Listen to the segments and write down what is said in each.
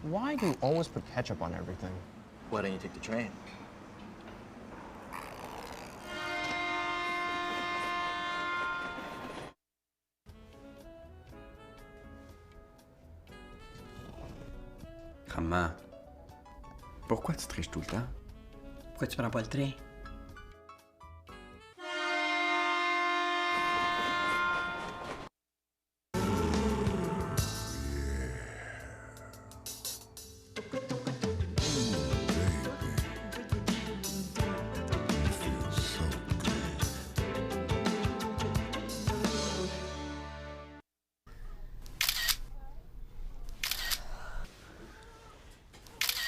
Why do you always put ketchup on everything? Why don't you take the train? Maman, pourquoi tu triches tout le temps? Pourquoi tu prends pas le train?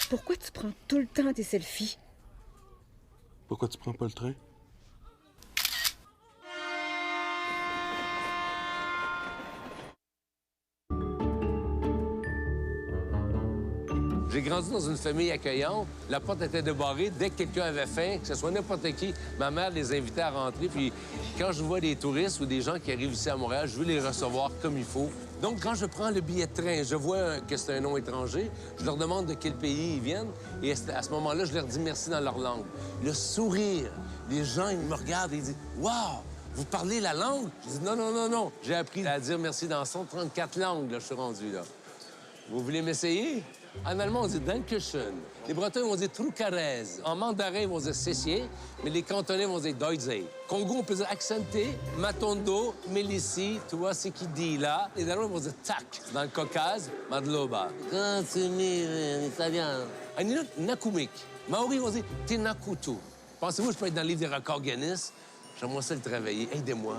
Pourquoi tu prends tout le temps tes selfies? Pourquoi tu prends pas le train? J'ai grandi dans une famille accueillante. La porte était débarrée. Dès que quelqu'un avait faim, que ce soit n'importe qui, ma mère les invitait à rentrer. Puis quand je vois des touristes ou des gens qui arrivent ici à Montréal, je veux les recevoir comme il faut. Donc, quand je prends le billet de train, je vois que c'est un nom étranger, je leur demande de quel pays ils viennent. Et à ce moment-là, je leur dis merci dans leur langue. Le sourire, les gens, ils me regardent et ils disent « Wow! Vous parlez la langue? » Je dis « Non, non, non, non. J'ai appris à dire merci dans 134 langues, là, je suis rendu là. Vous voulez m'essayer? En allemand, on dit Dankeschön. Les Bretons vont dire Trucarez. En mandarin, ils vont dire Cessier. Mais les Cantonais vont dire Deutsche. Congo, on peut dire accenté, Matondo, Mélissi. Tu vois ce qu'il dit là. Les Danois vont dire Tak. Dans le Caucase, Madloba. Continue, en italien. Un autre, Nakumik. Maori vont dire Tenakutu. Pensez-vous que je peux être dans le livre des records Guinness? J'aimerais ça le travailler. Aidez-moi.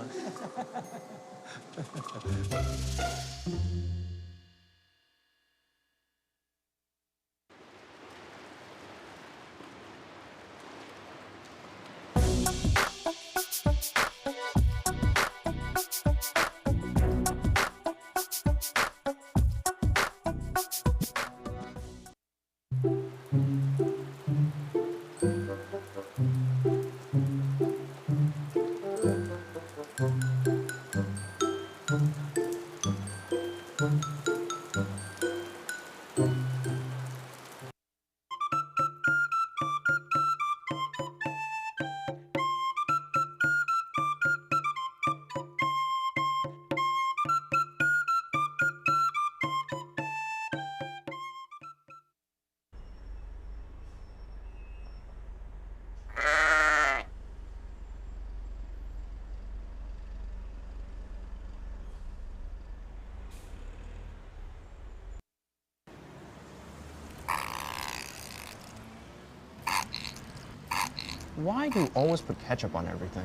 Why do you always put ketchup on everything?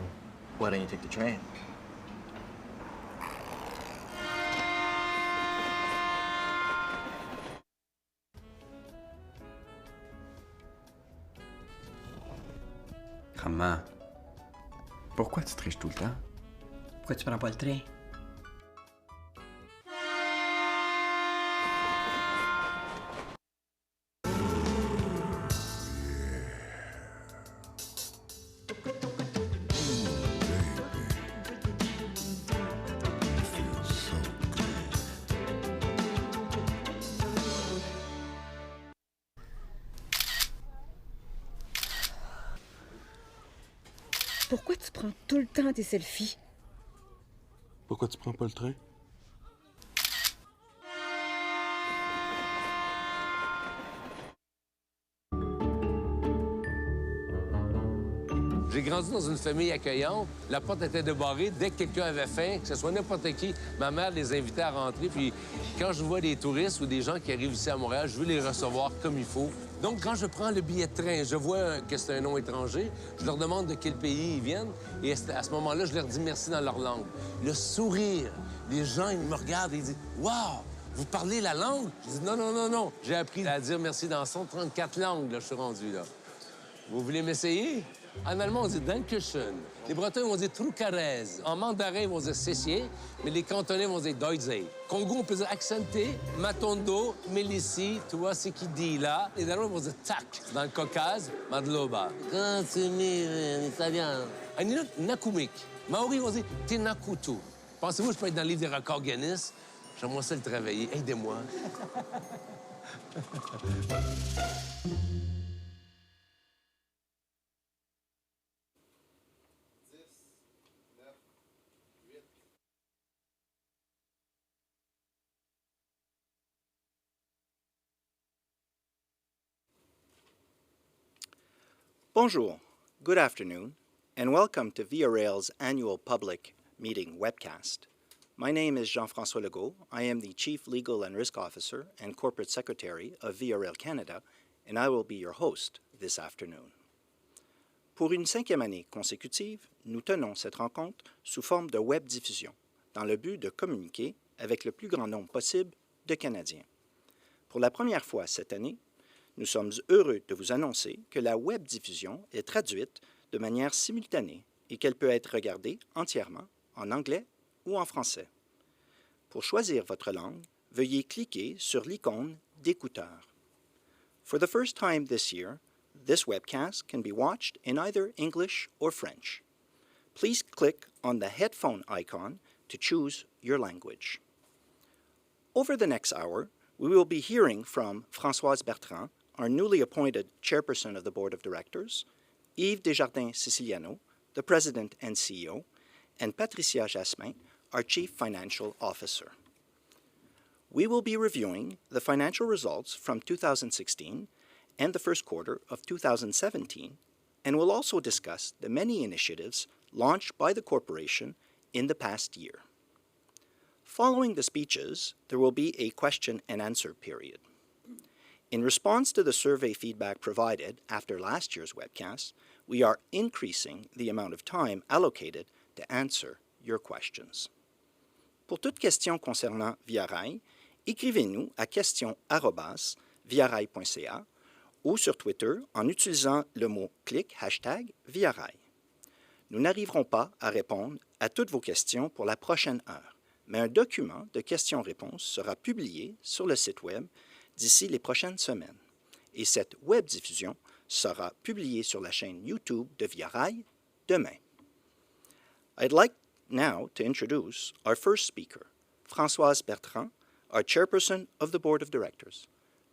Why don't you take the train? Maman, pourquoi tu triches tout le temps? Pourquoi tu prends pas le train? Pourquoi tu prends tout le temps tes selfies? Pourquoi tu prends pas le train? J'ai grandi dans une famille accueillante. La porte était débarrée. Dès que quelqu'un avait faim, que ce soit n'importe qui, ma mère les invitait à rentrer. Puis quand je vois des touristes ou des gens qui arrivent ici à Montréal, je veux les recevoir comme il faut. Donc, quand je prends le billet de train, je vois que c'est un nom étranger, je leur demande de quel pays ils viennent. Et à ce moment-là, je leur dis merci dans leur langue. Le sourire, les gens, ils me regardent et ils disent « Wow! Vous parlez la langue? » Je dis « Non, non, non, non. J'ai appris à dire merci dans 134 langues, là, je suis rendu là. Vous voulez m'essayer? En allemand, on dit Dankeschön. Les Bretons vont dire Trucarez. En mandarin, ils vont dire Cessier. Mais les Cantonais vont dire Deutsche. Congo, on peut dire accenté, Matondo, Mélissi. Tu vois ce qu'il dit là. Les Danois vont dire Tak. Dans le Caucase, Madloba. Continue, en italien. Un autre, Nakumik. Maori vont dire Tenakutu. Pensez-vous que je peux être dans le livre des records Guinness? J'aimerais ça le travailler. Aidez-moi. Bonjour, good afternoon, and welcome to Via Rail's annual public meeting webcast. My name is Jean-François Legault. I am the Chief Legal and Risk Officer and Corporate Secretary of Via Rail Canada, and I will be your host this afternoon. Pour une 5e année consécutive, nous tenons cette rencontre sous forme de web diffusion, dans le but de communiquer avec le plus grand nombre possible de Canadiens. Pour la première fois cette année, nous sommes heureux de vous annoncer que la web diffusion est traduite de manière simultanée et qu'elle peut être regardée entièrement en anglais ou en français. Pour choisir votre langue, veuillez cliquer sur l'icône d'écouteur. For the first time this year, this webcast can be watched in either English or French. Please click on the headphone icon to choose your language. Over the next hour, we will be hearing from Françoise Bertrand, our newly appointed Chairperson of the Board of Directors, Yves Desjardins-Siciliano, the President and CEO, and Patricia Jasmin, our Chief Financial Officer. We will be reviewing the financial results from 2016 and the first quarter of 2017, and will also discuss the many initiatives launched by the corporation in the past year. Following the speeches, there will be a question and answer period. In response to the survey feedback provided after last year's webcast, we are increasing the amount of time allocated to answer your questions. Pour toute question concernant Via Rail, écrivez-nous à questions@viarail.ca ou sur Twitter en utilisant le mot clic #Via Rail. Nous n'arriverons pas à répondre à toutes vos questions pour la prochaine heure, mais un document de questions-réponses sera publié sur le site Web d'ici les prochaines semaines. Et cette web diffusion sera publiée sur la chaîne YouTube de Via Rail demain. I'd like now to introduce our first speaker, Françoise Bertrand, our Chairperson of the Board of Directors.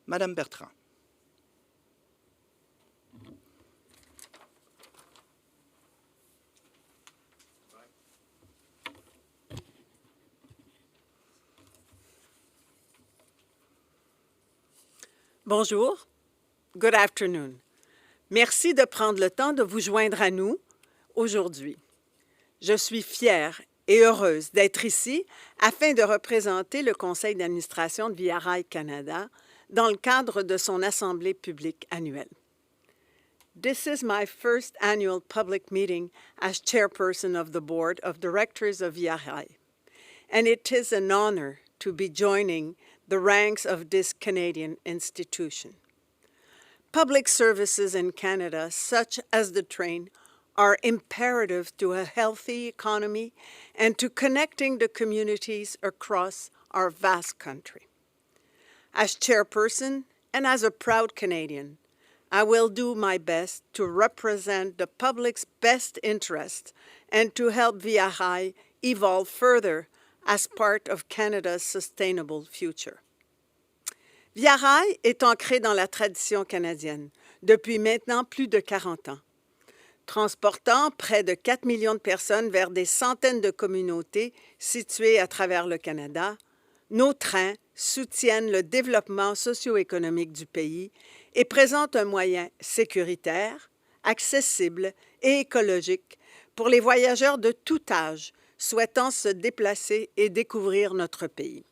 Madame Bertrand. Bonjour, good afternoon. Merci de prendre le temps de vous joindre à nous aujourd'hui. Je suis fière et heureuse d'être ici afin de représenter le conseil d'administration de Via Rail Canada dans le cadre de son assemblée publique annuelle. This is my first annual public meeting as chairperson of the board of directors of Via Rail, and it is an honor to be joining the ranks of this Canadian institution. Public services in Canada, such as the train, are imperative to a healthy economy and to connecting the communities across our vast country. As chairperson and as a proud Canadian, I will do my best to represent the public's best interests and to help Via Rail evolve further as part of Canada's sustainable future. Via Rail est ancré dans la tradition canadienne depuis maintenant plus de 40 ans, transportant près de 4 millions de personnes vers des centaines de communautés situées à travers le Canada. Nos trains soutiennent le développement socio-économique du pays et présentent un moyen sécuritaire, accessible et écologique pour les voyageurs de tout âge souhaitant se déplacer et découvrir notre pays.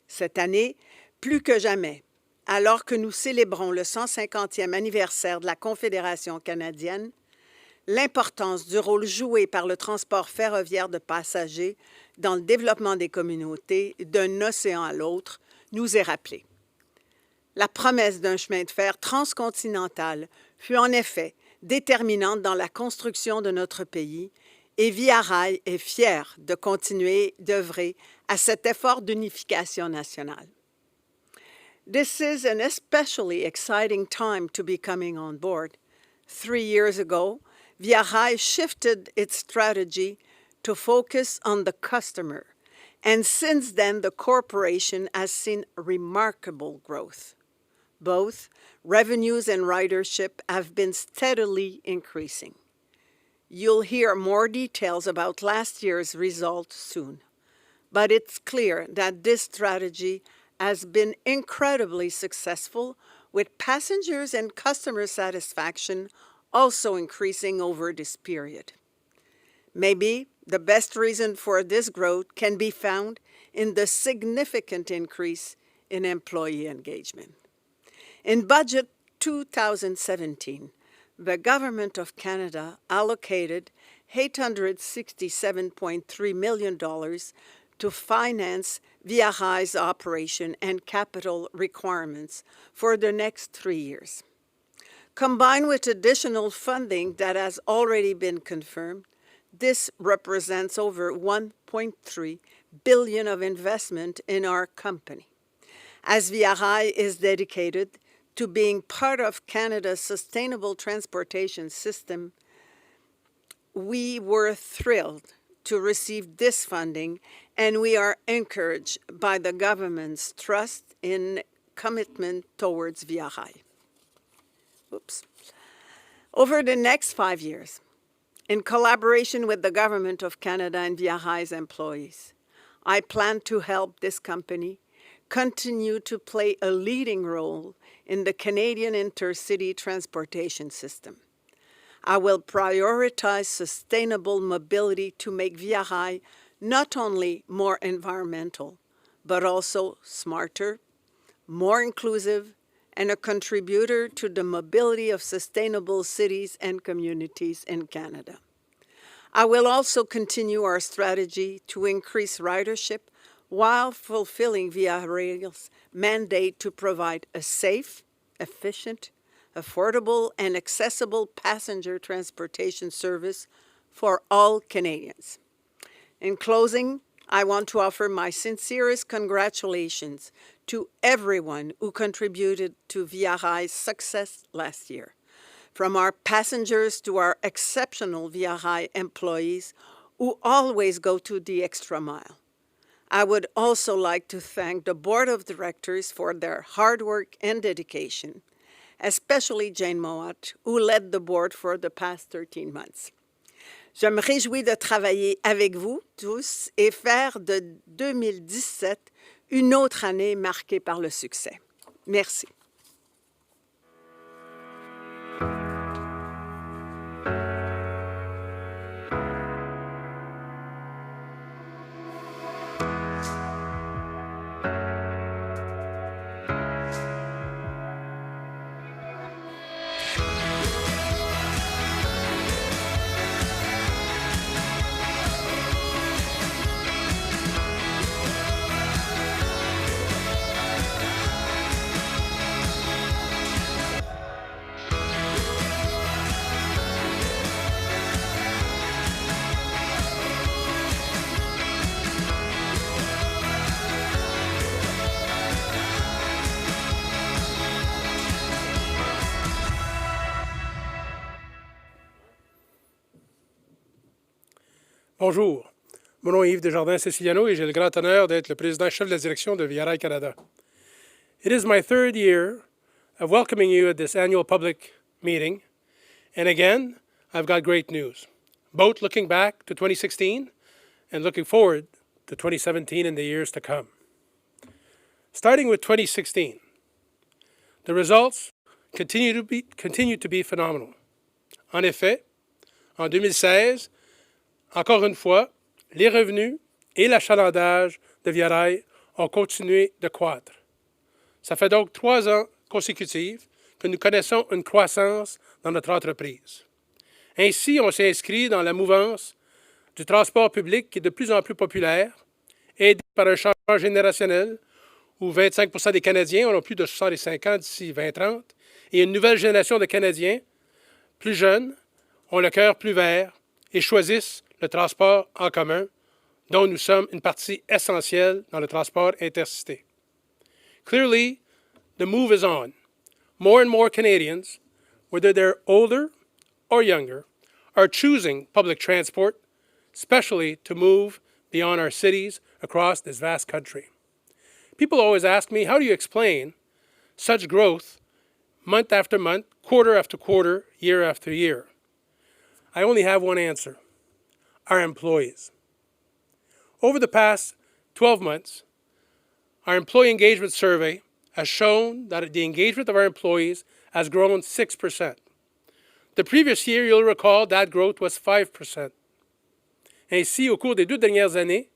Cette année, plus que jamais, alors que nous célébrons le 150e anniversaire de la Confédération canadienne, l'importance du rôle joué par le transport ferroviaire de passagers dans le développement des communautés d'un océan à l'autre nous est rappelée. La promesse d'un chemin de fer transcontinental fut en effet déterminante dans la construction de notre pays et Via Rail est fière de continuer d'œuvrer à cet effort d'unification nationale. This is an especially exciting time to be coming on board. 3 years ago, Via Rail shifted its strategy to focus on the customer and since then the corporation has seen remarkable growth. Both revenues and ridership have been steadily increasing. You'll hear more details about last year's results soon, but it's clear that this strategy has been incredibly successful, with passengers and customer satisfaction also increasing over this period. Maybe the best reason for this growth can be found in the significant increase in employee engagement. In Budget 2017, the Government of Canada allocated $867.3 million to finance Via Rail's operation and capital requirements for the next 3 years. Combined with additional funding that has already been confirmed, this represents over $1.3 billion of investment in our company. As Via Rail is dedicated to being part of Canada's sustainable transportation system, we were thrilled to receive this funding, and we are encouraged by the government's trust in commitment towards Via Rail. Over the next 5 years, in collaboration with the Government of Canada and Via Rail's employees, I plan to help this company continue to play a leading role in the Canadian intercity transportation system. I will prioritize sustainable mobility to make Via Rail not only more environmental, but also smarter, more inclusive, and a contributor to the mobility of sustainable cities and communities in Canada. I will also continue our strategy to increase ridership while fulfilling Via Rail's mandate to provide a safe, efficient, affordable, and accessible passenger transportation service for all Canadians. In closing, I want to offer my sincerest congratulations to everyone who contributed to Via Rail's success last year, from our passengers to our exceptional Via Rail employees who always go to the extra mile. I would also like to thank the Board of Directors for their hard work and dedication, especially Jane Mowat, who led the board for the past 13 months. Je me réjouis de travailler avec vous tous et faire de 2017 une autre année marquée par le succès. Merci. Bonjour, mon nom est Yves Desjardins-Ceciliano et j'ai le grand honneur d'être le président-chef de la direction de Via Rail Canada. It is my third year of welcoming you at this annual public meeting, and again, I've got great news, both looking back to 2016 and looking forward to 2017 and the years to come. Starting with 2016, the results continue to be phenomenal. En effet, en 2016, encore une fois, les revenus et l'achalandage de Via Rail ont continué de croître. Ça fait donc 3 ans consécutifs que nous connaissons une croissance dans notre entreprise. Ainsi, on s'est inscrit dans la mouvance du transport public qui est de plus en plus populaire, aidé par un changement générationnel où 25% des Canadiens auront plus de 65 ans d'ici 2030 et une nouvelle génération de Canadiens plus jeunes ont le cœur plus vert et choisissent le transport en commun, dont nous sommes une partie essentielle dans le transport intercité. Clearly, the move is on. More and more Canadians, whether they're older or younger, are choosing public transport, especially to move beyond our cities across this vast country. People always ask me, how do you explain such growth month after month, quarter after quarter, year after year? I only have one answer: our employees. Over the past 12 months, our employee engagement survey has shown that the engagement of our employees has grown 6%. The previous year, you'll recall, that growth was 5%. Ainsi, au cours des 2 dernières années,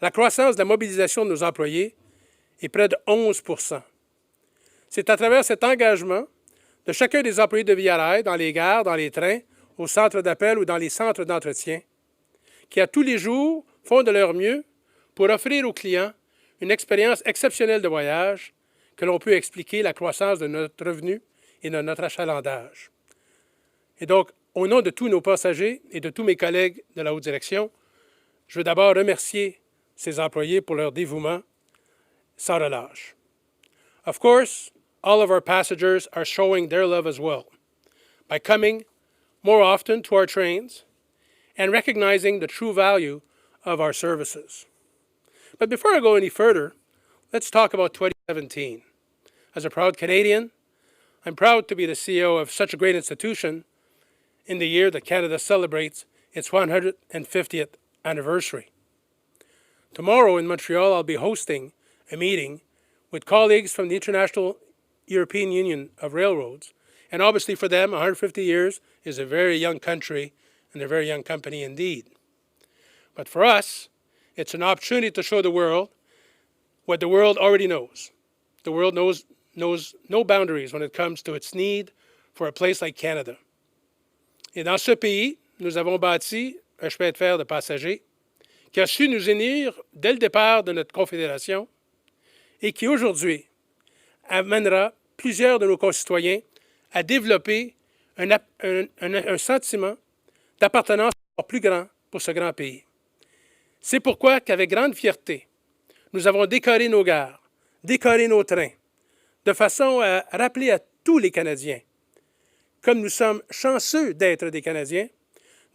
la croissance de la mobilisation de nos employés est près de 11%. C'est à travers cet engagement de chacun des employés de Via Rail, dans les gares, dans les trains, au centre d'appel ou dans les centres d'entretien, qui à tous les jours font de leur mieux pour offrir aux clients une expérience exceptionnelle de voyage, que l'on peut expliquer la croissance de notre revenu et de notre achalandage. Et donc, au nom de tous nos passagers et de tous mes collègues de la haute direction, je veux d'abord remercier ces employés pour leur dévouement sans relâche. Of course, all of our passengers are showing their love as well by coming more often to our trains and recognizing the true value of our services. But before I go any further, let's talk about 2017. As a proud Canadian, I'm proud to be the CEO of such a great institution in the year that Canada celebrates its 150th anniversary. Tomorrow in Montreal, I'll be hosting a meeting with colleagues from the International European Union of Railroads. And obviously for them, 150 years is a very young country and a very young company indeed. But for us, it's an opportunity to show the world what the world already knows. The world knows no boundaries when it comes to its need for a place like Canada. Et dans ce pays, nous avons bâti un chemin de fer de passagers qui a su nous unir dès le départ de notre confédération et qui aujourd'hui amènera plusieurs de nos concitoyens à développer un sentiment d'appartenance encore plus grand pour ce grand pays. C'est pourquoi qu'avec grande fierté, nous avons décoré nos gares, décoré nos trains, de façon à rappeler à tous les Canadiens, comme nous sommes chanceux d'être des Canadiens,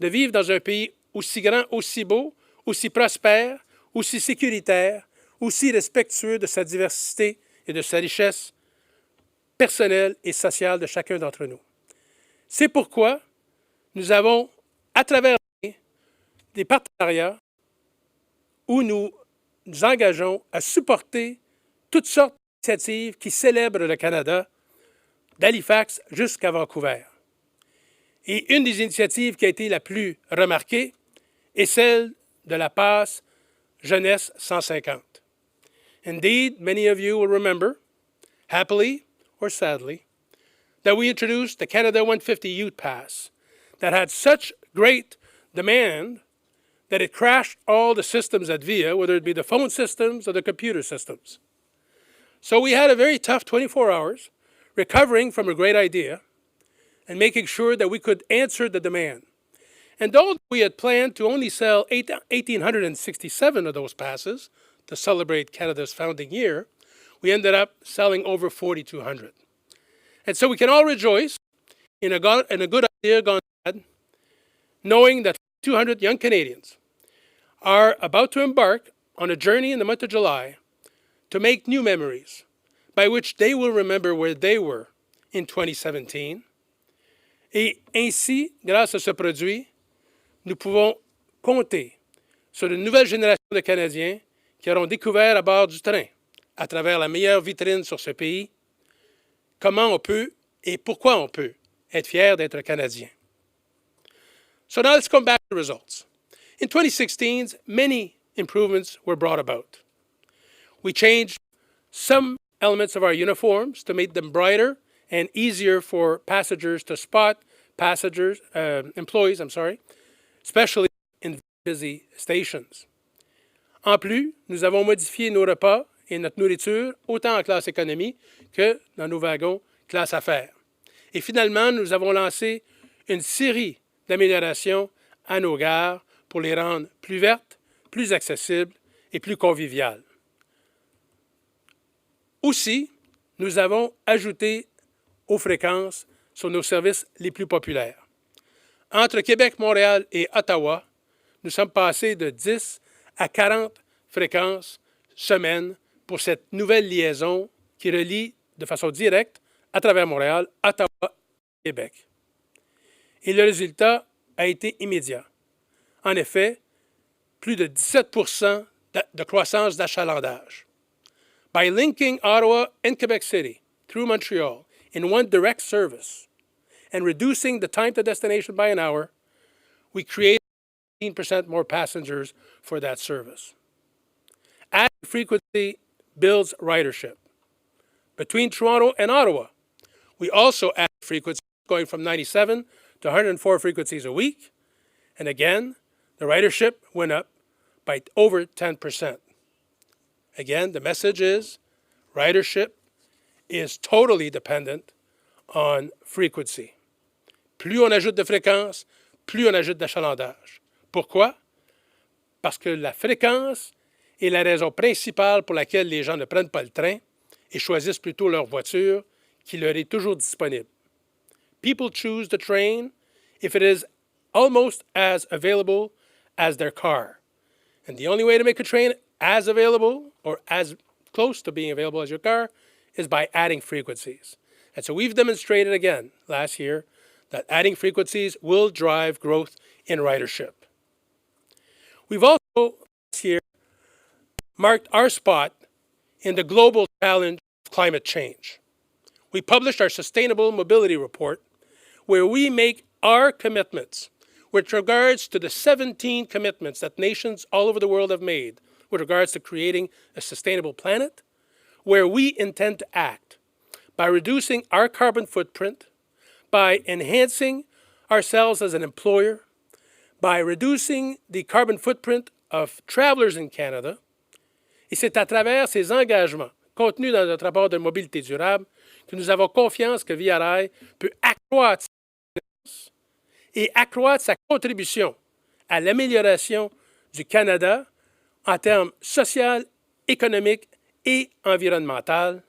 de vivre dans un pays aussi grand, aussi beau, aussi prospère, aussi sécuritaire, aussi respectueux de sa diversité et de sa richesse personnelle et sociale de chacun d'entre nous. C'est pourquoi nous avons, à travers des partenariats où nous nous engageons à supporter toutes sortes d'initiatives qui célèbrent le Canada, d'Halifax jusqu'à Vancouver. Et une des initiatives qui a été la plus remarquée est celle de la passe Jeunesse 150. Indeed, many of you will remember, happily or sadly, that we introduced the Canada 150 Youth Pass that had such great demand that it crashed all the systems at VIA, whether it be the phone systems or the computer systems. So we had a very tough 24 hours recovering from a great idea and making sure that we could answer the demand. And though we had planned to only sell 1,867 of those passes to celebrate Canada's founding year, we ended up selling over 4,200. And so we can all rejoice in a good idea gone bad, knowing that 200 young Canadians are about to embark on a journey in the month of July to make new memories by which they will remember where they were in 2017. Et ainsi, grâce à ce produit, nous pouvons compter sur une nouvelle génération de Canadiens qui auront découvert à bord du train, à travers la meilleure vitrine sur ce pays, comment on peut et pourquoi on peut être fier d'être Canadien. So now let's come back to the results. In 2016, many improvements were brought about. We changed some elements of our uniforms to make them brighter and easier for passengers to spot employees, especially in busy stations. En plus, nous avons modifié nos repas et notre nourriture, autant en classe économie que dans nos wagons classe affaires. Et finalement, nous avons lancé une série d'améliorations à nos gares pour les rendre plus vertes, plus accessibles et plus conviviales. Aussi, nous avons ajouté aux fréquences sur nos services les plus populaires. Entre Québec, Montréal et Ottawa, nous sommes passés de 10 à 40 fréquences semaine pour cette nouvelle liaison qui relie de façon directe à travers Montréal, Ottawa et Québec. Et le résultat a été immédiat. En effet, plus de 17 % de croissance d'achalandage. By linking Ottawa and Quebec City through Montreal in one direct service and reducing the time to destination by an hour, we created 15% more passengers for that service. Adding frequency builds ridership. Between Toronto and Ottawa, we also added frequencies going from 97 to 104 frequencies a week, and again, the ridership went up by over 10%. Again, the message is ridership is totally dependent on frequency. Plus on ajoute de fréquences, plus on ajoute d'achalandage. Pourquoi? Parce que la fréquence est la raison principale pour laquelle les gens ne prennent pas le train et choisissent plutôt leur voiture qui leur est toujours disponible. People choose the train if it is almost as available as their car. And the only way to make a train as available or as close to being available as your car is by adding frequencies. And so we've demonstrated again last year that adding frequencies will drive growth in ridership. We've also this year marked our spot in the global challenge of climate change. We published our Sustainable Mobility Report, where we make our commitments with regards to the 17 commitments that nations all over the world have made with regards to creating a sustainable planet, where we intend to act by reducing our carbon footprint, by enhancing ourselves as an employer, by reducing the carbon footprint of travelers in Canada. Et c'est à travers ces engagements contenus dans notre rapport de mobilité durable que nous avons confiance que Via Rail peut accroître et accroître sa contribution à l'amélioration du Canada en termes social, économique et environnemental,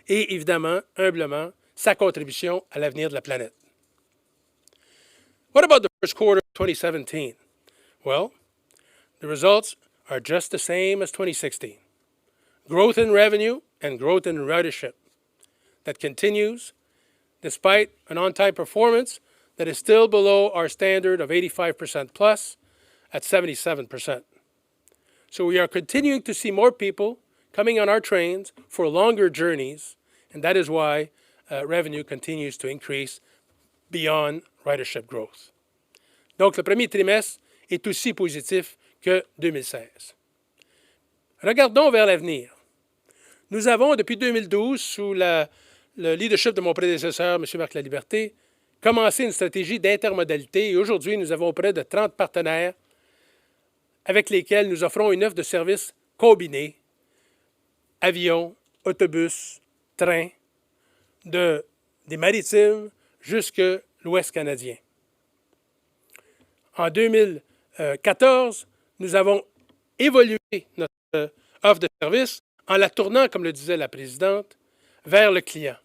et évidemment, humblement, sa contribution à l'avenir de la planète. What about the first quarter of 2017? Well, the results are just the same as 2016. Growth in revenue and growth in ridership that continues despite an on-time performance that is still below our standard of 85% plus at 77%. So we are continuing to see more people coming on our trains for longer journeys, and that is why revenue continues to increase beyond ridership growth. Donc, le premier trimestre est aussi positif que 2016. Regardons vers l'avenir. Nous avons, depuis 2012, sous le leadership de mon prédécesseur, M. Marc Laliberté, commencé une stratégie d'intermodalité et aujourd'hui, nous avons près de 30 partenaires avec lesquels nous offrons une offre de services combinée, avions, autobus, trains, des maritimes jusque l'Ouest canadien. En 2014, nous avons évolué notre offre de service en la tournant, comme le disait la présidente, vers le client,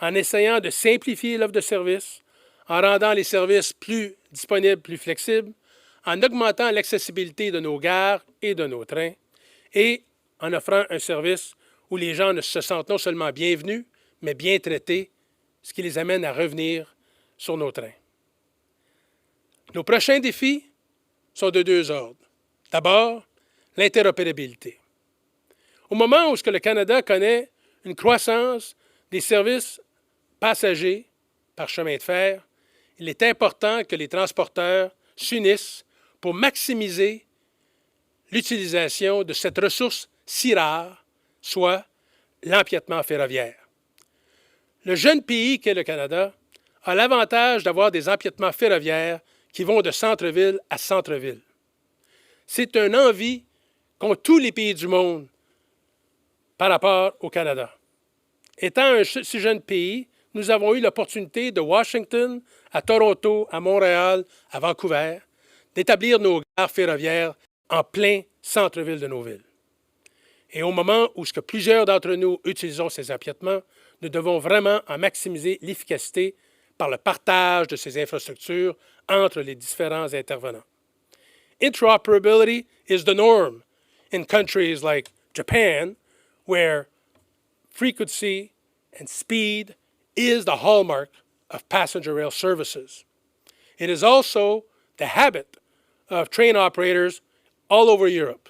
en essayant de simplifier l'offre de service, en rendant les services plus disponibles, plus flexibles, en augmentant l'accessibilité de nos gares et de nos trains, et en offrant un service où les gens ne se sentent non seulement bienvenus, mais bien traités, ce qui les amène à revenir sur nos trains. Nos prochains défis sont de deux ordres. D'abord, l'interopérabilité. Au moment où le Canada connaît une croissance des services passagers par chemin de fer, il est important que les transporteurs s'unissent pour maximiser l'utilisation de cette ressource si rare, soit l'empiètement ferroviaire. Le jeune pays qu'est le Canada a l'avantage d'avoir des empiètements ferroviaires qui vont de centre-ville à centre-ville. C'est une envie qu'ont tous les pays du monde par rapport au Canada. Étant un si jeune pays, nous avons eu l'opportunité de Washington à Toronto, à Montréal, à Vancouver, d'établir nos gares ferroviaires en plein centre-ville de nos villes. Et au moment où plusieurs d'entre nous utilisons ces empiètements, nous devons vraiment en maximiser l'efficacité par le partage de ces infrastructures entre les différents intervenants. Interoperability is the norm in countries like Japan, where frequency and speed is the hallmark of passenger rail services. It is also the habit of train operators all over Europe.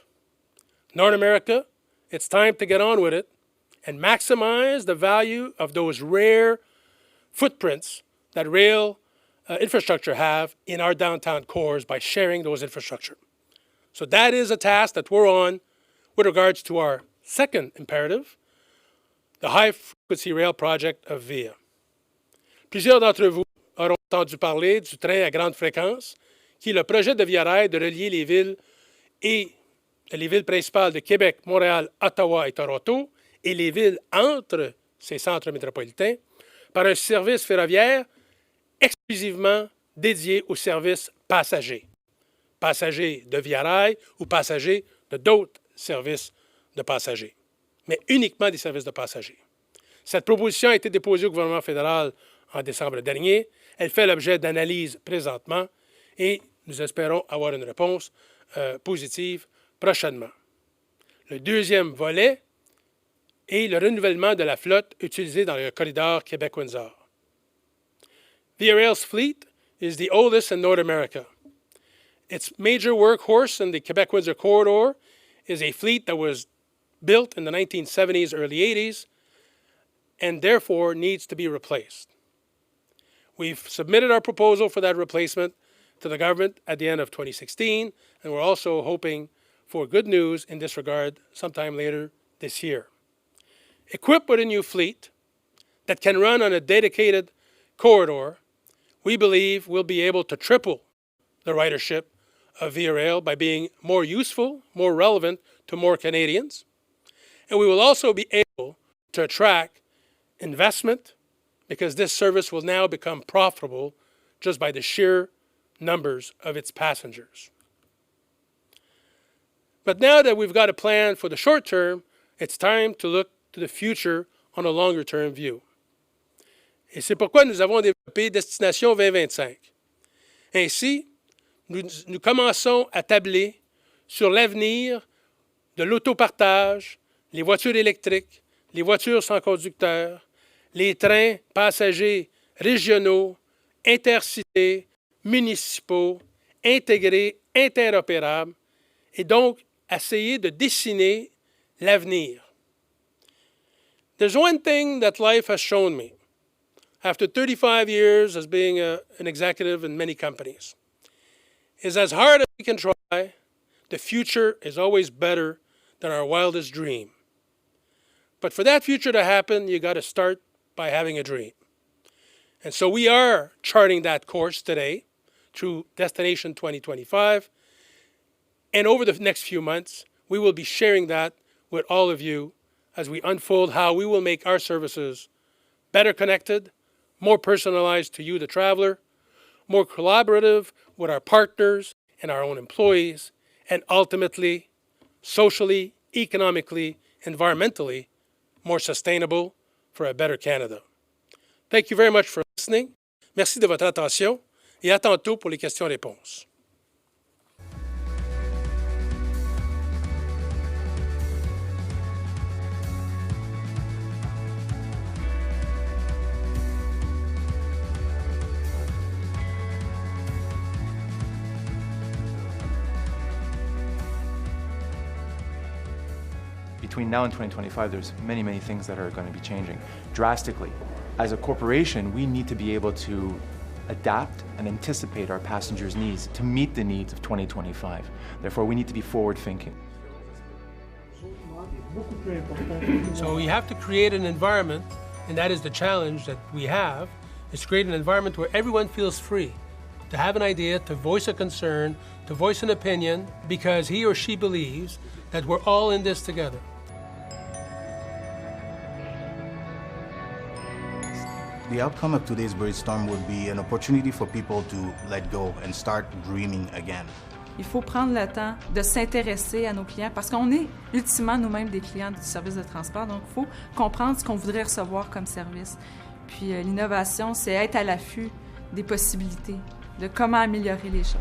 North America, it's time to get on with it and maximize the value of those rare footprints that rail infrastructure have in our downtown cores by sharing those infrastructure. So that is a task that we're on with regards to our second imperative, the high-frequency rail project of VIA. Plusieurs d'entre vous auront entendu parler du train à grande fréquence, qui est le projet de Via Rail de relier les villes principales de Québec, Montréal, Ottawa et Toronto, et les villes entre ces centres métropolitains, par un service ferroviaire exclusivement dédié aux services passagers. Passagers de Via Rail ou passagers de d'autres services de passagers, mais uniquement des services de passagers. Cette proposition a été déposée au gouvernement fédéral en décembre dernier. Elle fait l'objet d'analyse présentement et nous espérons avoir une réponse positive prochainement. Le deuxième volet est le renouvellement de la flotte utilisée dans le corridor Québec-Windsor. Via Rail's fleet is the oldest in North America. Its major workhorse in the Quebec-Windsor corridor is a fleet that was built in the 1970s, early 80s, and therefore needs to be replaced. We've submitted our proposal for that replacement to the government at the end of 2016, and we're also hoping for good news in this regard sometime later this year. Equipped with a new fleet that can run on a dedicated corridor, we believe we'll be able to triple the ridership of Via Rail by being more useful, more relevant to more Canadians. And we will also be able to attract investment because this service will now become profitable just by the sheer numbers of its passengers. But now that we've got a plan for the short term, it's time to look to the future on a longer-term view. Et c'est pourquoi nous avons développé Destination 2025. Ainsi, nous commençons à tabler sur l'avenir de l'autopartage, les voitures électriques, les voitures sans conducteur, les trains passagers régionaux, intercités, municipaux, intégrés, interopérables, et donc essayer de dessiner l'avenir. There's one thing that life has shown me after 35 years as being an executive in many companies, is as hard as we can try, the future is always better than our wildest dream. But for that future to happen, you got to start by having a dream. And so we are charting that course today through Destination 2025. And over the next few months, we will be sharing that with all of you as we unfold how we will make our services better connected, more personalized to you, the traveler, more collaborative with our partners and our own employees, and ultimately, socially, economically, environmentally, more sustainable for a better Canada. Thank you very much for listening. Merci de votre attention et à tantôt pour les questions-réponses. Between now and 2025, there's many things that are going to be changing drastically. As a corporation, we need to be able to adapt and anticipate our passengers' needs to meet the needs of 2025. Therefore, we need to be forward-thinking. So we have to create an environment, and that is the challenge that we have, is to create an environment where everyone feels free to have an idea, to voice a concern, to voice an opinion, because he or she believes that we're all in this together. The outcome of today's brainstorm would be an opportunity for people to let go and start dreaming again. Il faut prendre le temps de s'intéresser à nos clients parce qu'on est ultimement nous-mêmes des clients du service de transport, donc il faut comprendre ce qu'on voudrait recevoir comme service. Puis l'innovation, c'est être à l'affût des possibilités, de comment améliorer les choses.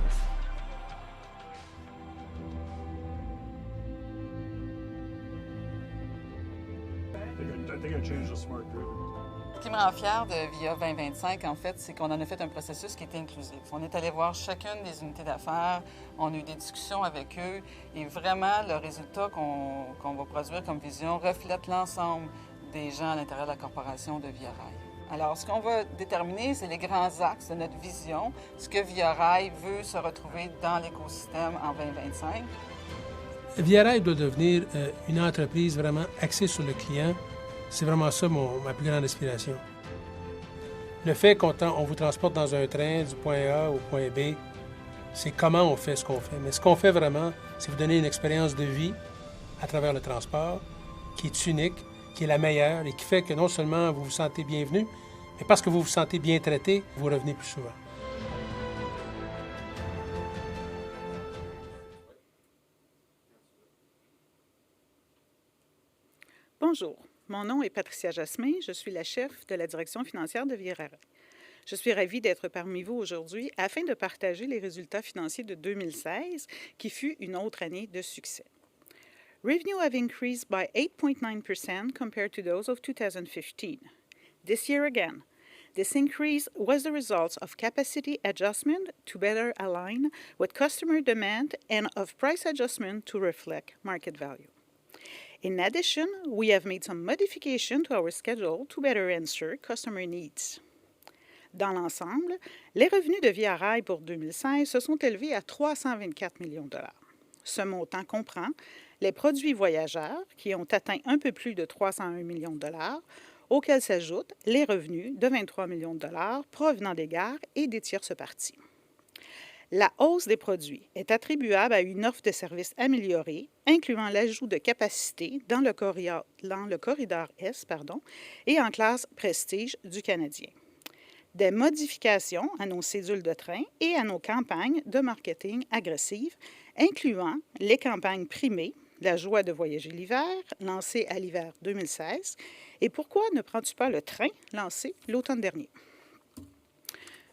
Ce qui me rend fière de VIA 2025, en fait, c'est qu'on en a fait un processus qui était inclusif. On est allé voir chacune des unités d'affaires, on a eu des discussions avec eux et vraiment, le résultat qu'on va produire comme vision reflète l'ensemble des gens à l'intérieur de la corporation de Via Rail. Alors, ce qu'on va déterminer, c'est les grands axes de notre vision, ce que Via Rail veut se retrouver dans l'écosystème en 2025. Via Rail doit devenir une entreprise vraiment axée sur le client. C'est vraiment ça ma plus grande aspiration. Le fait qu'on vous transporte dans un train du point A au point B, c'est comment on fait ce qu'on fait. Mais ce qu'on fait vraiment, c'est vous donner une expérience de vie à travers le transport qui est unique, qui est la meilleure et qui fait que non seulement vous vous sentez bienvenu, mais parce que vous vous sentez bien traité, vous revenez plus souvent. Bonjour, mon nom est Patricia Jasmin, je suis la chef de la direction financière de Via Rail. Je suis ravie d'être parmi vous aujourd'hui afin de partager les résultats financiers de 2016, qui fut une autre année de succès. Revenue have increased by 8.9% compared to those of 2015. This year again, this increase was the result of capacity adjustment to better align with customer demand and of price adjustment to reflect market value. In addition, we have made some modifications to our schedule to better answer customer needs. Dans l'ensemble, les revenus de Via Rail pour 2016 se sont élevés à 324 millions de dollars. Ce montant comprend les produits voyageurs, qui ont atteint un peu plus de 301 millions de dollars, auxquels s'ajoutent les revenus de 23 millions de dollars provenant des gares et des tierces parties. La hausse des produits est attribuable à une offre de services améliorée, incluant l'ajout de capacités dans le corridor S et en classe Prestige du Canadien. Des modifications à nos cédules de train et à nos campagnes de marketing agressives, incluant les campagnes primées, la joie de voyager l'hiver, lancée à l'hiver 2016, et pourquoi ne prends-tu pas le train, lancé l'automne dernier.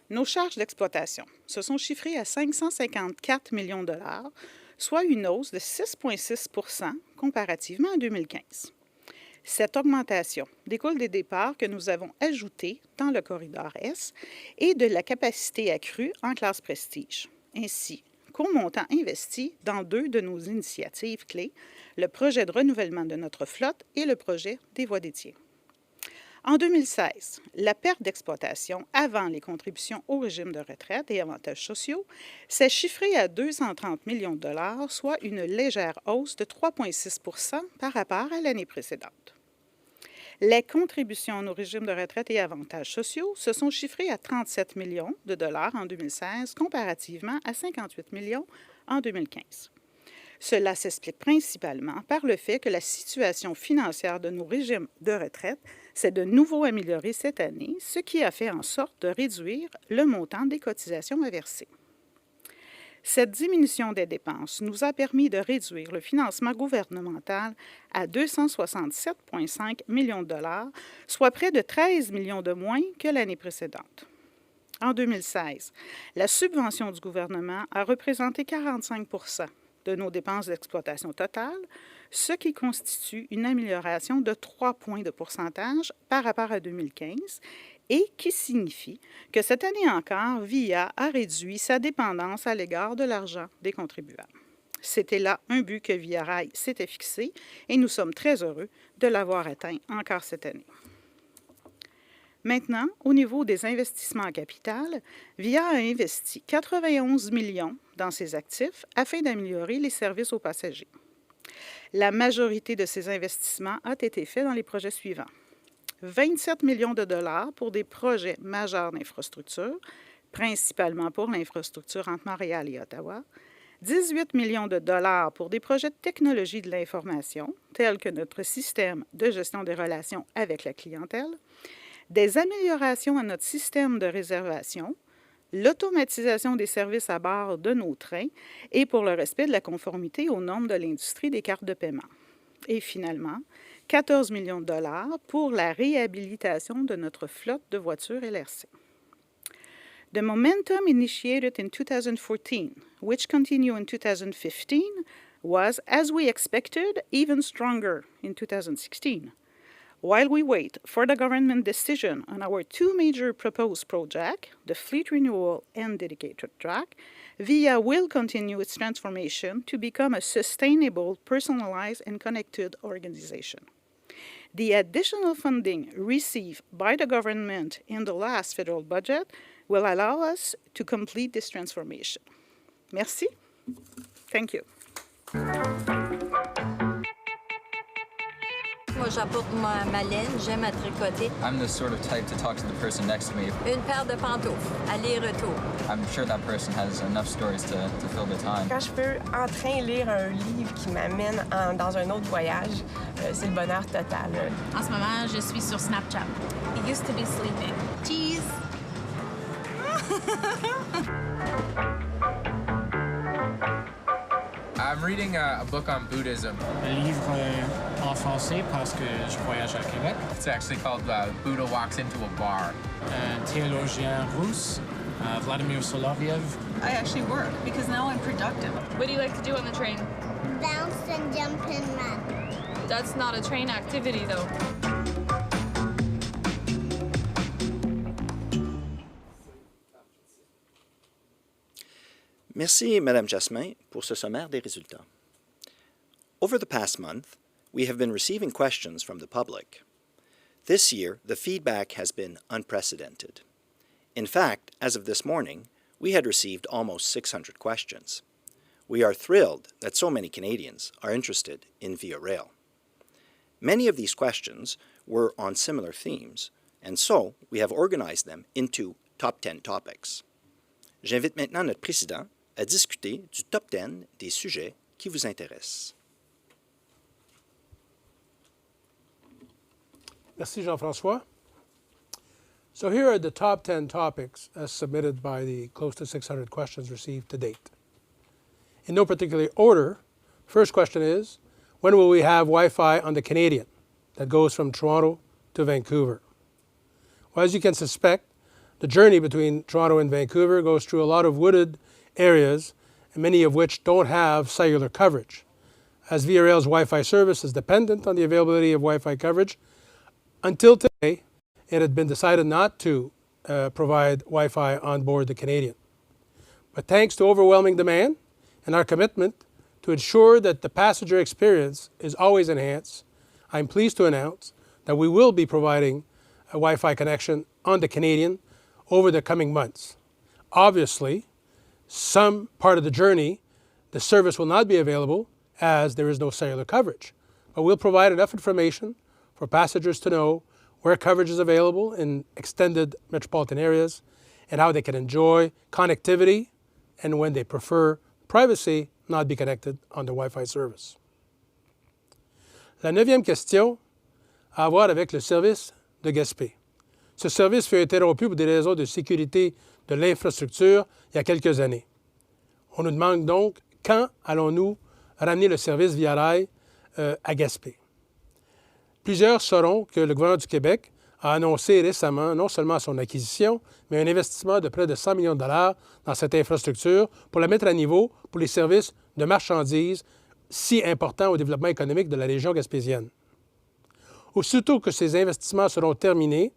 Nos charges d'exploitation se sont chiffrées à 554 millions de dollars, soit une hausse de 6,6 % comparativement à 2015. Cette augmentation découle des départs que nous avons ajoutés dans le corridor S et de la capacité accrue en classe Prestige, ainsi qu'au montant investi dans deux de nos initiatives clés, le projet de renouvellement de notre flotte et le projet des voies dédiées. En 2016, la perte d'exploitation avant les contributions au régime de retraite et avantages sociaux s'est chiffrée à 230 millions de dollars, soit une légère hausse de 3,6 % par rapport à l'année précédente. Les contributions au régime de retraite et avantages sociaux se sont chiffrées à 37 millions de dollars en 2016, comparativement à 58 millions en 2015. Cela s'explique principalement par le fait que la situation financière de nos régimes de retraite s'est de nouveau améliorée cette année, ce qui a fait en sorte de réduire le montant des cotisations à verser. Cette diminution des dépenses nous a permis de réduire le financement gouvernemental à 267,5 millions de dollars, soit près de 13 millions de moins que l'année précédente. En 2016, la subvention du gouvernement a représenté 45 % de nos dépenses d'exploitation totales, ce qui constitue une amélioration de 3 points de pourcentage par rapport à 2015 et qui signifie que cette année encore, VIA a réduit sa dépendance à l'égard de l'argent des contribuables. C'était là un but que Via Rail s'était fixé et nous sommes très heureux de l'avoir atteint encore cette année. Maintenant, au niveau des investissements en capital, VIA a investi 91 millions dans ses actifs afin d'améliorer les services aux passagers. La majorité de ces investissements a été faite dans les projets suivants. 27 millions de dollars pour des projets majeurs d'infrastructure, principalement pour l'infrastructure entre Montréal et Ottawa, 18 millions de dollars pour des projets de technologie de l'information, tels que notre système de gestion des relations avec la clientèle, des améliorations à notre système de réservation, l'automatisation des services à bord de nos trains et pour le respect de la conformité aux normes de l'industrie des cartes de paiement. Et finalement, 14 millions de dollars pour la réhabilitation de notre flotte de voitures LRC. The momentum initiated in 2014, which continued in 2015, was, as we expected, even stronger in 2016. While we wait for the government decision on our two major proposed projects, the fleet renewal and dedicated track, VIA will continue its transformation to become a sustainable, personalized, and connected organization. The additional funding received by the government in the last federal budget will allow us to complete this transformation. Merci. Thank you. Moi, j'apporte ma laine, j'aime à tricoter. I'm the sort of type to talk to the person next to me. Une paire de pantoufles, aller-retour. I'm sure that person has enough stories to fill the time. Quand je peux en train lire un livre qui m'amène dans un autre voyage, c'est le bonheur total. En ce moment, je suis sur Snapchat. It used to be sleeping. Cheese! I'm reading a book on Buddhism. Un livre en français parce que je voyage à Québec. It's actually called Buddha Walks into a Bar. Un théologien russe, Vladimir Soloviev. I actually work because now I'm productive. What do you like to do on the train? Bounce and jump and run. That's not a train activity, though. Merci, Madame Jasmin, pour ce sommaire des résultats. Over the past month, we have been receiving questions from the public. This year, the feedback has been unprecedented. In fact, as of this morning, we had received almost 600 questions. We are thrilled that so many Canadians are interested in Via Rail. Many of these questions were on similar themes, and so we have organized them into top 10 topics. J'invite maintenant notre président à discuter du top 10 des sujets qui vous intéressent. Merci, Jean-François. So here are the top 10 topics as submitted by the close to 600 questions received to date. In no particular order, first question is, when will we have Wi-Fi on the Canadian that goes from Toronto to Vancouver? Well, as you can suspect, the journey between Toronto and Vancouver goes through a lot of wooded areas, many of which don't have cellular coverage. As Via Rail's Wi-Fi service is dependent on the availability of Wi-Fi coverage, until today, it had been decided not to provide Wi-Fi on board the Canadian. But thanks to overwhelming demand and our commitment to ensure that the passenger experience is always enhanced, I'm pleased to announce that we will be providing a Wi-Fi connection on the Canadian over the coming months. Obviously, some part of the journey, the service will not be available as there is no cellular coverage. But we'll provide enough information for passengers to know where coverage is available in extended metropolitan areas and how they can enjoy connectivity and when they prefer privacy, not be connected on the Wi-Fi service. La 9e question a à voir avec le service de Gaspé. Ce service fut interrompu pour des raisons de sécurité de l'infrastructure il y a quelques années. On nous demande donc quand allons-nous ramener le service Via Rail à Gaspé. Plusieurs sauront que le gouvernement du Québec a annoncé récemment non seulement son acquisition, mais un investissement de près de 100 millions de dollars dans cette infrastructure pour la mettre à niveau pour les services de marchandises si importants au développement économique de la région gaspésienne. Aussitôt que ces investissements seront terminés,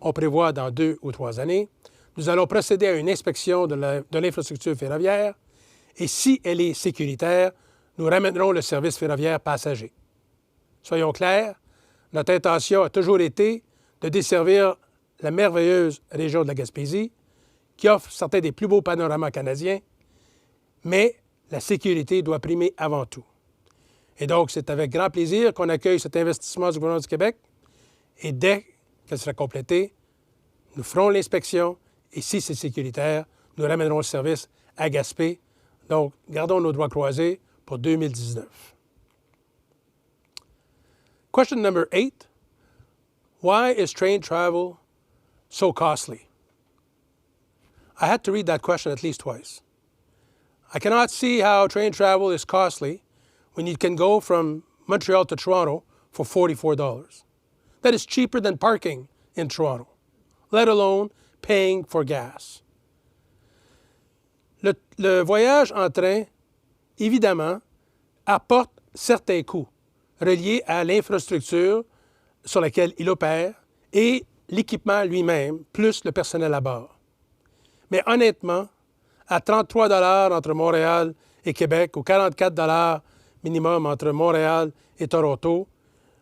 on prévoit dans 2 ou 3 années, nous allons procéder à une inspection de l'infrastructure ferroviaire et si elle est sécuritaire, nous ramènerons le service ferroviaire passager. Soyons clairs, notre intention a toujours été de desservir la merveilleuse région de la Gaspésie qui offre certains des plus beaux panoramas canadiens, mais la sécurité doit primer avant tout. Et donc, c'est avec grand plaisir qu'on accueille cet investissement du gouvernement du Québec et dès qu'elle sera complétée, nous ferons l'inspection et si c'est sécuritaire, nous ramènerons le service à Gaspé. Donc, gardons nos doigts croisés pour 2019. Question number 8. Why is train travel so costly? I had to read that question at least twice. I cannot see how train travel is costly when you can go from Montreal to Toronto for $44. That is cheaper than parking in Toronto, let alone paying for gas. Le voyage en train, évidemment, apporte certains coûts reliés à l'infrastructure sur laquelle il opère et l'équipement lui-même, plus le personnel à bord. Mais honnêtement, à 33 $ entre Montréal et Québec ou 44 $ minimum entre Montréal et Toronto,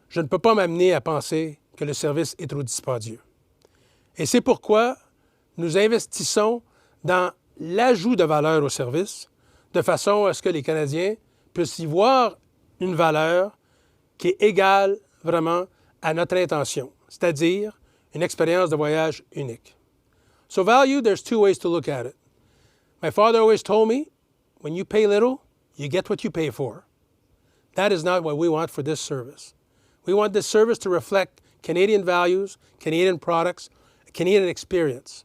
je ne peux pas m'amener à penser que le service est trop dispendieux. Et c'est pourquoi nous investissons dans l'ajout de valeur au service, de façon à ce que les Canadiens puissent y voir une valeur qui est égale vraiment à notre intention, c'est-à-dire une expérience de voyage unique. So value, there's two ways to look at it. My father always told me, when you pay little, you get what you pay for. That is not what we want for this service. We want this service to reflect Canadian values, Canadian products, Canadian experience.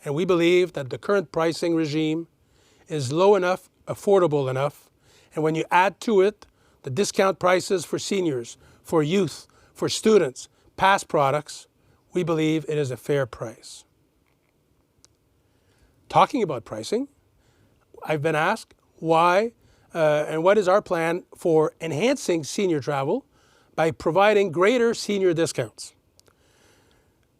And we believe that the current pricing regime is low enough, affordable enough, and when you add to it the discount prices for seniors, for youth, for students, past products, we believe it is a fair price. Talking about pricing, I've been asked why and what is our plan for enhancing senior travel by providing greater senior discounts.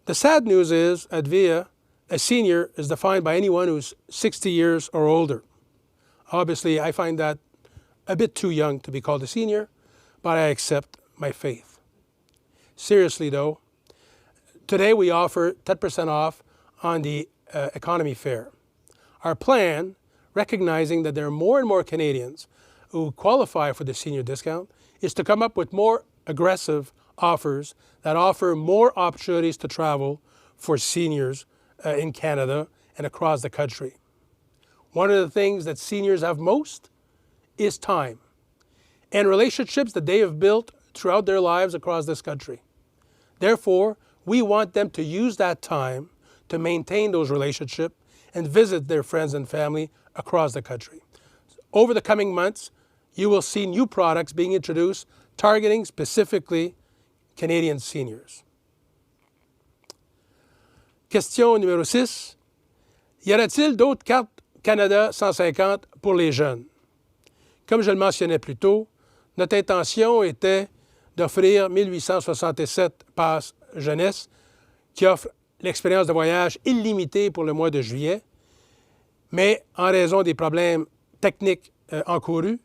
The sad news is, at VIA, a senior is defined by anyone who's 60 years or older. Obviously, I find that a bit too young to be called a senior, but I accept my faith. Seriously, though, today we offer 10% off on the economy fare. Our plan, recognizing that there are more and more Canadians who qualify for the senior discount, is to come up with more aggressive offers that offer more opportunities to travel for seniors in Canada and across the country. One of the things that seniors have most is time and relationships that they have built throughout their lives across this country. Therefore, we want them to use that time to maintain those relationships and visit their friends and family across the country. Over the coming months, you will see new products being introduced targeting specifically Canadian seniors. Question numéro 6. Y aura-t-il d'autres cartes Canada 150 pour les jeunes? Comme je le mentionnais plus tôt, notre intention était d'offrir 1867 passes jeunesse qui offrent l'expérience de voyage illimitée pour le mois de juillet, mais en raison des problèmes techniques encourus,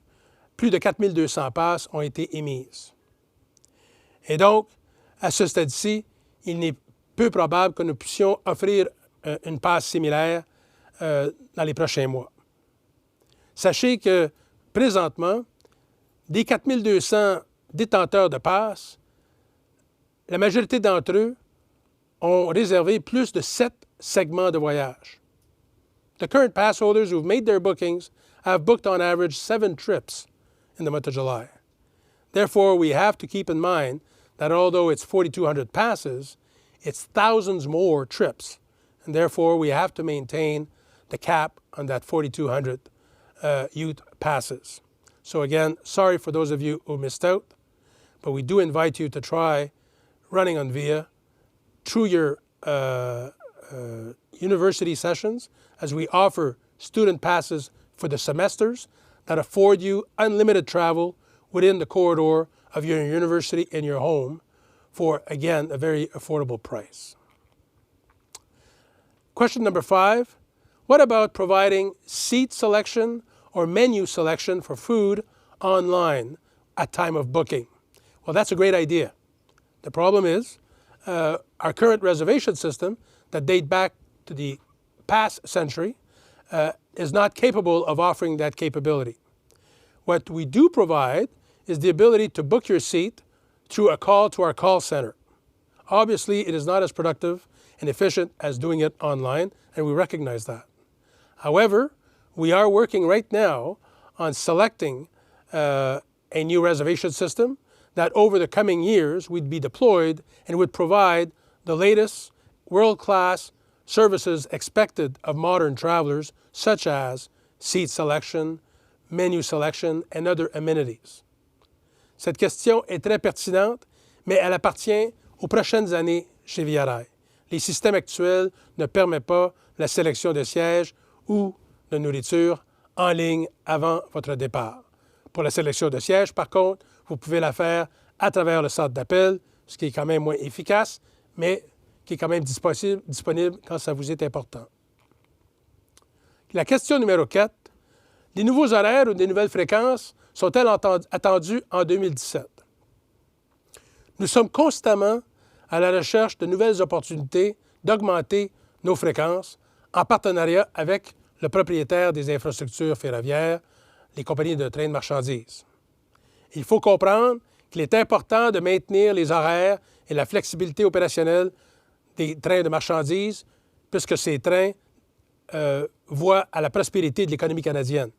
plus de 4200 passes ont été émises. Et donc, à ce stade-ci, il n'est peu probable que nous puissions offrir une passe similaire dans les prochains mois. Sachez que, présentement, des 4200 détenteurs de passes, la majorité d'entre eux ont réservé plus de 7 segments de voyage. The current pass holders who've made their bookings have booked on average 7 trips in the month of July. Therefore, we have to keep in mind that although it's 4,200 passes, it's thousands more trips. And therefore, we have to maintain the cap on that 4,200 youth passes. So again, sorry for those of you who missed out, but we do invite you to try running on VIA through your university sessions, as we offer student passes for the semesters that afford you unlimited travel within the corridor of your university and your home for, again, a very affordable price. Question number 5, what about providing seat selection or menu selection for food online at time of booking? Well, that's a great idea. The problem is our current reservation system that date back to the past century is not capable of offering that capability. What we do provide is the ability to book your seat through a call to our call center. Obviously, it is not as productive and efficient as doing it online, and we recognize that. However, we are working right now on selecting a new reservation system that over the coming years would be deployed and would provide the latest world-class services expected of modern travelers, such as seat selection, menu selection, and other amenities. Cette question est très pertinente, mais elle appartient aux prochaines années chez Via Rail. Les systèmes actuels ne permettent pas la sélection de sièges ou de nourriture en ligne avant votre départ. Pour la sélection de sièges, par contre, vous pouvez la faire à travers le centre d'appel ce qui est quand même moins efficace, mais qui est quand même disponible quand ça vous est important. La question numéro 4. Les nouveaux horaires ou des nouvelles fréquences sont-elles attendues en 2017? Nous sommes constamment à la recherche de nouvelles opportunités d'augmenter nos fréquences en partenariat avec le propriétaire des infrastructures ferroviaires, les compagnies de trains de marchandises. Il faut comprendre qu'il est important de maintenir les horaires et la flexibilité opérationnelle des trains de marchandises, puisque ces trains voient à la prospérité de l'économie canadienne.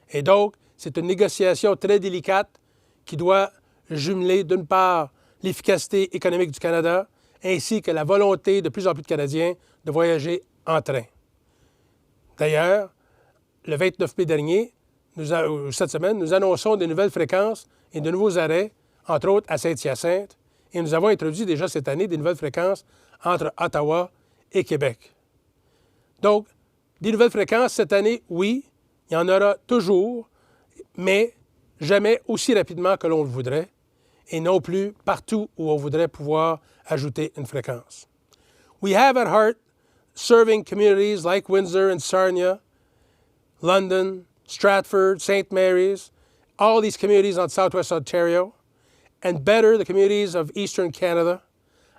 Et donc, c'est une négociation très délicate qui doit jumeler, d'une part, l'efficacité économique du Canada, ainsi que la volonté de plus en plus de Canadiens de voyager en train. D'ailleurs, le 29 mai dernier, cette semaine, nous annonçons de nouvelles fréquences et de nouveaux arrêts, entre autres à Saint-Hyacinthe, et nous avons introduit déjà cette année des nouvelles fréquences entre Ottawa et Québec. Donc, des nouvelles fréquences cette année, oui, il y en aura toujours, mais jamais aussi rapidement que l'on le voudrait, et non plus partout où on voudrait pouvoir ajouter une fréquence. We have at heart serving communities like Windsor and Sarnia, London, Stratford, St. Mary's, all these communities on southwest Ontario, and better the communities of eastern Canada.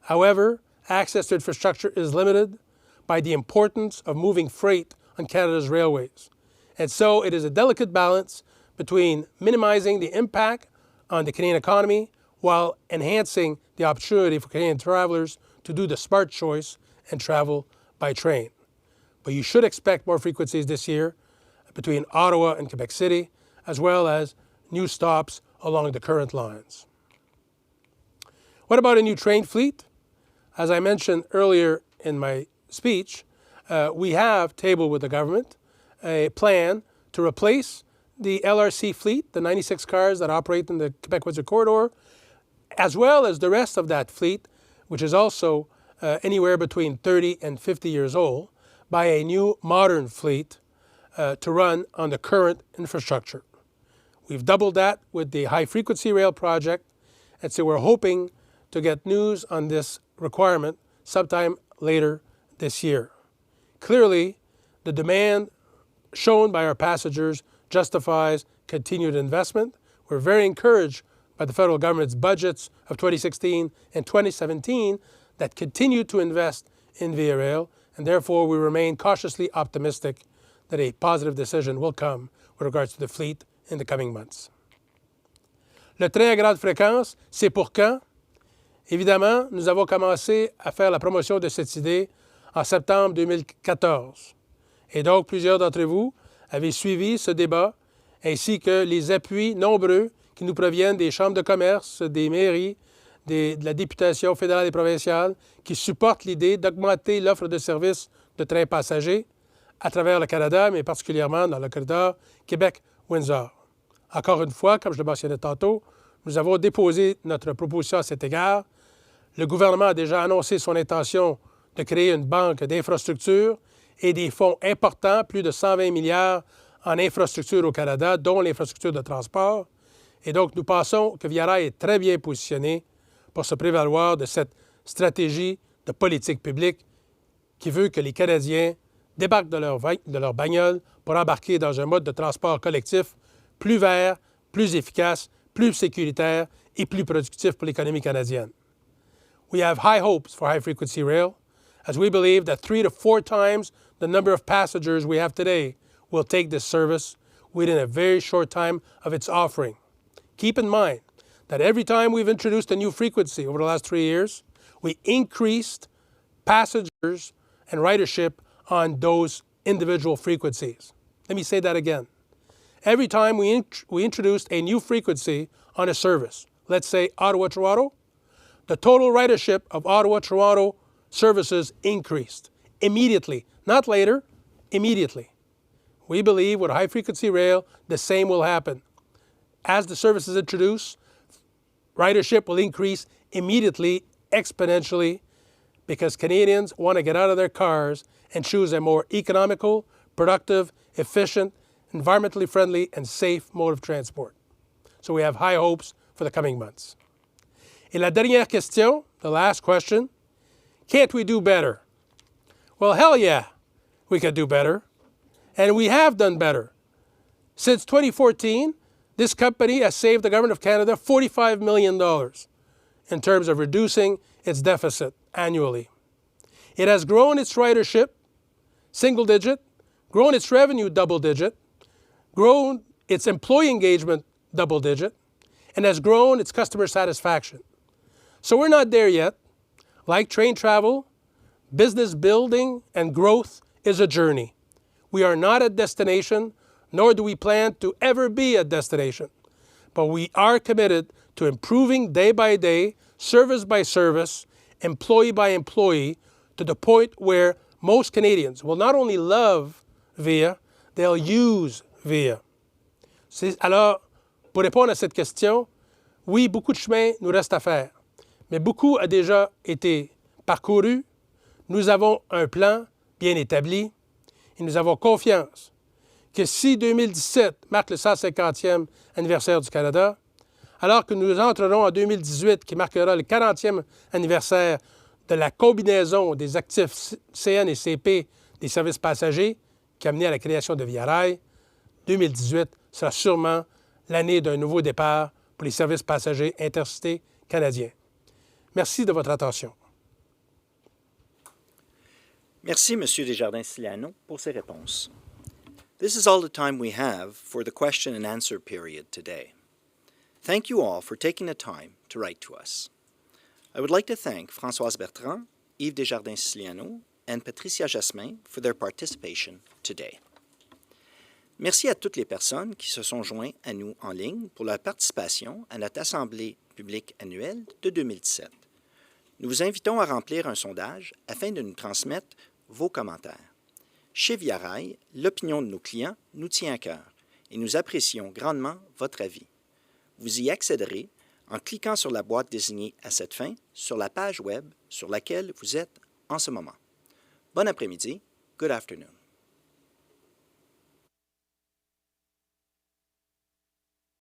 However, access to infrastructure is limited by the importance of moving freight on Canada's railways. And so it is a delicate balance between minimizing the impact on the Canadian economy while enhancing the opportunity for Canadian travelers to do the smart choice and travel by train. But you should expect more frequencies this year between Ottawa and Quebec City, as well as new stops along the current lines. What about a new train fleet? As I mentioned earlier in my speech, we have tabled with the government a plan to replace the LRC fleet, the 96 cars that operate in the Quebec-Windsor corridor, as well as the rest of that fleet, which is also anywhere between 30 and 50 years old, by a new modern fleet to run on the current infrastructure. We've doubled that with the high-frequency rail project, and so we're hoping to get news on this requirement sometime later this year. Clearly, the demand shown by our passengers justifies continued investment. We're very encouraged by the federal government's budgets of 2016 and 2017 that continue to invest in Via Rail, and therefore we remain cautiously optimistic that a positive decision will come with regards to the fleet in the coming months. Le train à grande fréquence, c'est pour quand? Évidemment, nous avons commencé à faire la promotion de cette idée en septembre 2014. Et donc, plusieurs d'entre vous avaient suivi ce débat, ainsi que les appuis nombreux qui nous proviennent des chambres de commerce, des mairies, de la députation fédérale et provinciale, qui supportent l'idée d'augmenter l'offre de services de trains passagers à travers le Canada, mais particulièrement dans le corridor Québec-Windsor. Encore une fois, comme je le mentionnais tantôt, nous avons déposé notre proposition à cet égard. Le gouvernement a déjà annoncé son intention de créer une banque d'infrastructures et des fonds importants, plus de 120 milliards en infrastructures au Canada, dont l'infrastructure de transport. Et donc, nous pensons que Via Rail est très bien positionné pour se prévaloir de cette stratégie de politique publique qui veut que les Canadiens débarquent de leur bagnole pour embarquer dans un mode de transport collectif plus vert, plus efficace, plus sécuritaire et plus productif pour l'économie canadienne. We have high hopes for high-frequency rail, as we believe that 3 to 4 times the number of passengers we have today will take this service within a very short time of its offering. Keep in mind that every time we've introduced a new frequency over the last 3 years, we increased passengers and ridership on those individual frequencies. Let me say that again. Every time we introduced a new frequency on a service, let's say Ottawa-Toronto, the total ridership of Ottawa-Toronto services increased immediately, not later, immediately. We believe with high-frequency rail, the same will happen. As the service is introduced, ridership will increase immediately, exponentially, because Canadians want to get out of their cars and choose a more economical, productive, efficient, environmentally friendly, and safe mode of transport. So we have high hopes for the coming months. Et la dernière question, the last question, can't we do better? Well, hell yeah, we could do better. And we have done better. Since 2014, this company has saved the Government of Canada $45 million in terms of reducing its deficit annually. It has grown its ridership single digit, grown its revenue double digit, grown its employee engagement double digit, and has grown its customer satisfaction. So we're not there yet. Like train travel, business building and growth is a journey. We are not a destination, nor do we plan to ever be a destination. But we are committed to improving day by day, service by service, employee by employee, to the point where most Canadians will not only love VIA, they'll use VIA. Alors, pour répondre à cette question, oui, beaucoup de chemin nous reste à faire, mais beaucoup a déjà été parcouru. Nous avons un plan bien établi et nous avons confiance que si 2017 marque le 150e anniversaire du Canada, alors que nous entrerons en 2018 qui marquera le 40e anniversaire de la combinaison des actifs CN et CP des services passagers qui a mené à la création de Via Rail, 2018 sera sûrement l'année d'un nouveau départ pour les services passagers intercités canadiens. Merci de votre attention. Merci, M. Desjardins-Siciliano, pour ces réponses. This is all the time we have for the question and answer period today. Thank you all for taking the time to write to us. I would like to thank Françoise Bertrand, Yves Desjardins-Siciliano, and Patricia Jasmin for their participation today. Merci à toutes les personnes qui se sont jointes à nous en ligne pour leur participation à notre Assemblée publique annuelle de 2017. Nous vous invitons à remplir un sondage afin de nous transmettre vos commentaires. Chez Via Rail, l'opinion de nos clients nous tient à cœur et nous apprécions grandement votre avis. Vous y accéderez en cliquant sur la boîte désignée à cette fin sur la page web sur laquelle vous êtes en ce moment. Bon après-midi. Good afternoon.